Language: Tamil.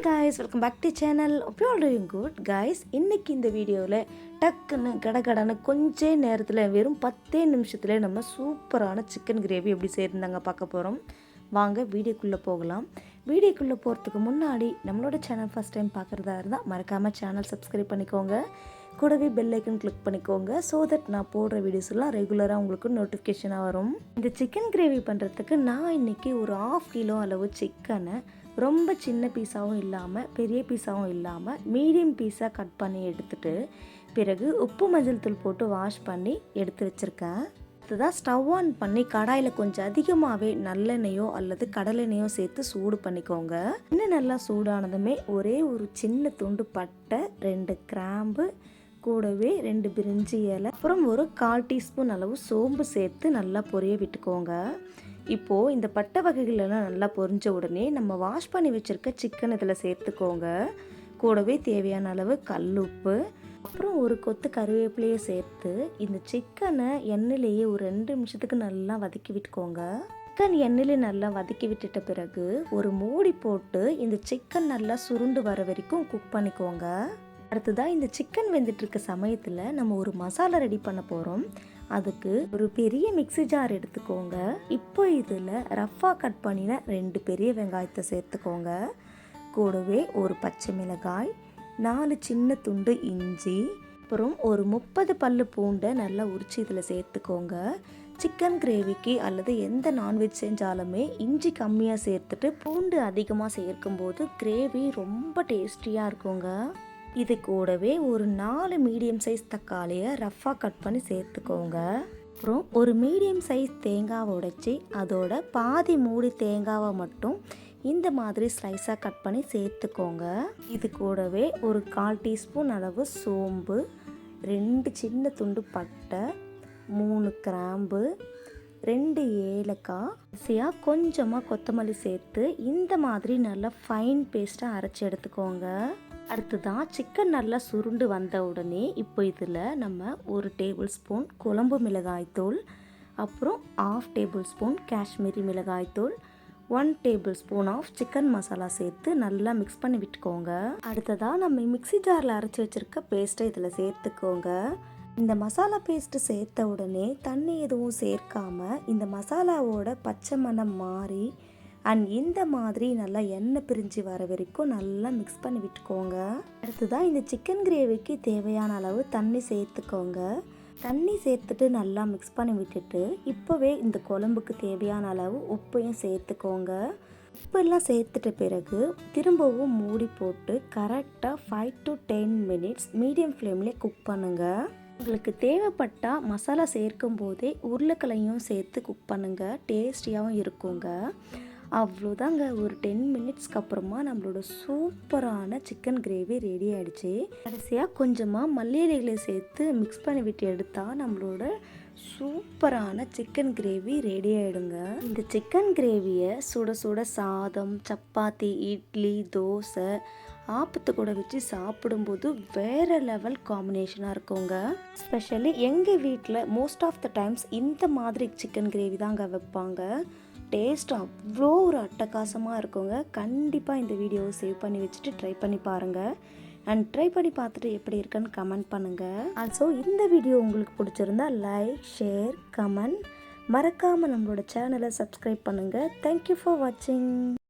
guys, welcome back to channel. Hope you all doing good guys. இன்னைக்கு இந்த வீடியோவில் டக்குன்னு கடகடன்னு கொஞ்ச நேரத்தில் வெறும் 10 நிமிஷத்துல நம்ம சூப்பரான சிக்கன் கிரேவி எப்படி செய்யறதுங்க பார்க்க போகிறோம். வாங்க வீடியோக்குள்ளே போகலாம். வீடியோக்குள்ளே போகிறதுக்கு முன்னாடி நம்மளோட சேனல் ஃபஸ்ட் டைம் பார்க்குறதா இருந்தால் மறக்காமல் சேனல் சப்ஸ்கிரைப் பண்ணிக்கோங்க. கூடவே பெல் ஐக்கன் கிளிக் பண்ணிக்கோங்க. ஸோ தட் நான் போடுற வீடியோஸ் எல்லாம் ரெகுலராக உங்களுக்கு நோட்டிஃபிகேஷனாக வரும். இந்த சிக்கன் கிரேவி பண்ணுறதுக்கு நான் இன்றைக்கி ஒரு 1/2 கிலோ அளவு சிக்கனை ரொம்ப சின்ன பீஸாகவும் இல்லாமல் பெரிய பீஸாகவும் இல்லாமல் மீடியம் பீஸாக கட் பண்ணி எடுத்துகிட்டு பிறகு உப்பு மஞ்சள் தூள் போட்டு வாஷ் பண்ணி எடுத்து வச்சுருக்கேன். அதுதான் ஸ்டவ் ஆன் பண்ணி கடாயில் கொஞ்சம் அதிகமாகவே நல்லெண்ணெயோ அல்லது கடலெண்ணெயோ சேர்த்து சூடு பண்ணிக்கோங்க. இன்னும் நல்லா சூடானதுமே ஒரே ஒரு சின்ன துண்டு பட்டை, 2 கிராம்பு, கூடவே 2 பிரிஞ்சி இலை, அப்புறம் ஒரு 1/4 டீஸ்பூன் அளவு சோம்பு சேர்த்து நல்லா பொரிய விட்டுக்கோங்க. இப்போது இந்த பட்டை வகைகளெல்லாம் நல்லா பொரிஞ்ச உடனே நம்ம வாஷ் பண்ணி வச்சுருக்க சிக்கன் இதில் சேர்த்துக்கோங்க. கூடவே தேவையான அளவு கல்லுப்பு, அப்புறம் ஒரு கொத்து கருவேப்பிலையை சேர்த்து இந்த சிக்கனை எண்ணெயிலேயே ஒரு 2 நிமிஷத்துக்கு நல்லா வதக்கி விட்டுக்கோங்க. சிக்கன் எண்ணெயிலே நல்லா வதக்கி விட்டுட்ட பிறகு ஒரு மூடி போட்டு இந்த சிக்கன் நல்லா சுருண்டு வர வரைக்கும் குக் பண்ணிக்கோங்க. அடுத்ததாக இந்த சிக்கன் வெந்துட்டுருக்க சமயத்தில் நம்ம ஒரு மசாலா ரெடி பண்ண போகிறோம். அதுக்கு ஒரு பெரிய மிக்ஸி ஜார் எடுத்துக்கோங்க. இப்போ இதில் ரஃப்பாக கட் பண்ணின 2 பெரிய வெங்காயத்தை சேர்த்துக்கோங்க. கூடவே ஒரு பச்சை மிளகாய், 4 சின்ன துண்டு இஞ்சி, அப்புறம் ஒரு 30 பல்லு பூண்டை நல்லா உரிச்சு இதில் சேர்த்துக்கோங்க. சிக்கன் கிரேவிக்கு அல்லது எந்த நான்வெஜ் செஞ்சாலுமே இஞ்சி கம்மியாக சேர்த்துட்டு பூண்டு அதிகமாக சேர்க்கும்போது கிரேவி ரொம்ப டேஸ்டியாக இருக்குங்க. இது கூடவே ஒரு 4 மீடியம் சைஸ் தக்காளியை ரஃப்பாக கட் பண்ணி சேர்த்துக்கோங்க. அப்புறம் ஒரு மீடியம் சைஸ் தேங்காவை உடைச்சி அதோட பாதி மூடி தேங்காவை மட்டும் இந்த மாதிரி ஸ்லைஸாக கட் பண்ணி சேர்த்துக்கோங்க. இது கூடவே ஒரு 1/4 டீஸ்பூன் அளவு சோம்பு, 2 சின்ன துண்டு பட்டை, 3 கிராம்பு, 2 ஏலக்காய், கொஞ்சமாக கொத்தமல்லி சேர்த்து இந்த மாதிரி நல்லா ஃபைன் பேஸ்ட்டாக அரைச்சி எடுத்துக்கோங்க. அடுத்ததான் சிக்கன் நல்லா சுருண்டு வந்த உடனே இப்போ இதில் நம்ம 1 டேபிள் ஸ்பூன் குழம்பு மிளகாய்த்தூள், அப்புறம் 1/2 டேபிள் ஸ்பூன் காஷ்மீரி மிளகாய்த்தூள், 1 tablespoon of chicken masala சேர்த்து நல்லா மிக்ஸ் பண்ணி விட்டுக்கோங்க. அடுத்ததாக நம்ம மிக்ஸி ஜாரில் அரைச்சி வச்சுருக்க பேஸ்ட்டை இதில் சேர்த்துக்கோங்க. இந்த மசாலா பேஸ்ட்டு சேர்த்த உடனே தண்ணி எதுவும் சேர்க்காமல் இந்த மசாலாவோட பச்சை மணம் மாறி இந்த மாதிரி நல்லா எண்ணெய் பிரிஞ்சு வர வரைக்கும் நல்லா மிக்ஸ் பண்ணி விட்டுக்கோங்க. அடுத்ததான் இந்த சிக்கன் கிரேவிக்கு தேவையான அளவு தண்ணி சேர்த்துக்கோங்க. தண்ணி சேர்த்துட்டு நல்லா மிக்ஸ் பண்ணி விட்டுட்டு இப்போவே இந்த குழம்புக்கு தேவையான அளவு உப்பையும் சேர்த்துக்கோங்க. உப்பெல்லாம் சேர்த்துட்ட பிறகு திரும்பவும் மூடி போட்டு கரெக்டாக 5 to 10 மினிட்ஸ் மீடியம் ஃப்ளேம்லேயே குக் பண்ணுங்கள். உங்களுக்கு தேவைப்பட்டால் மசாலா சேர்க்கும் போதே உருளைக்கிழங்கையும் சேர்த்து குக் பண்ணுங்கள். டேஸ்டியாகவும் இருக்குங்க. அவ்வளோதாங்க. ஒரு 10 மினிட்ஸ்க்கு அப்புறமா நம்மளோட சூப்பரான சிக்கன் கிரேவி ரெடி ஆகிடுச்சு. கடைசியாக கொஞ்சமாக மல்லி இலைகளை சேர்த்து மிக்ஸ் பண்ணி விட்டு எடுத்தால் நம்மளோட சூப்பரான சிக்கன் கிரேவி ரெடி ஆகிடுங்க. இந்த சிக்கன் கிரேவியை சுட சுட சாதம், சப்பாத்தி, இட்லி, தோசை, ஆப்பத்து கூட வச்சு சாப்பிடும்போது வேறு லெவல் காம்பினேஷனாக இருக்குங்க. ஸ்பெஷலி எங்கள் வீட்டில் மோஸ்ட் ஆஃப் த டைம்ஸ் இந்த மாதிரி சிக்கன் கிரேவி தாங்க வைப்பாங்க. டேஸ்ட் அவ்வளோ ஒரு அட்டகாசமாக இருக்குங்க. கண்டிப்பாக இந்த வீடியோவை சேவ் பண்ணி வச்சுட்டு ட்ரை பண்ணி பாருங்கள். அண்ட் ட்ரை பண்ணி பார்த்துட்டு எப்படி இருக்குன்னு கமெண்ட் பண்ணுங்கள். ஆல்சோ இந்த வீடியோ உங்களுக்கு பிடிச்சிருந்தா லைக், ஷேர், கமெண்ட், மறக்காமல் நம்மளோட சேனலை சப்ஸ்கிரைப் பண்ணுங்கள். தேங்க்யூ ஃபார் வாட்சிங்.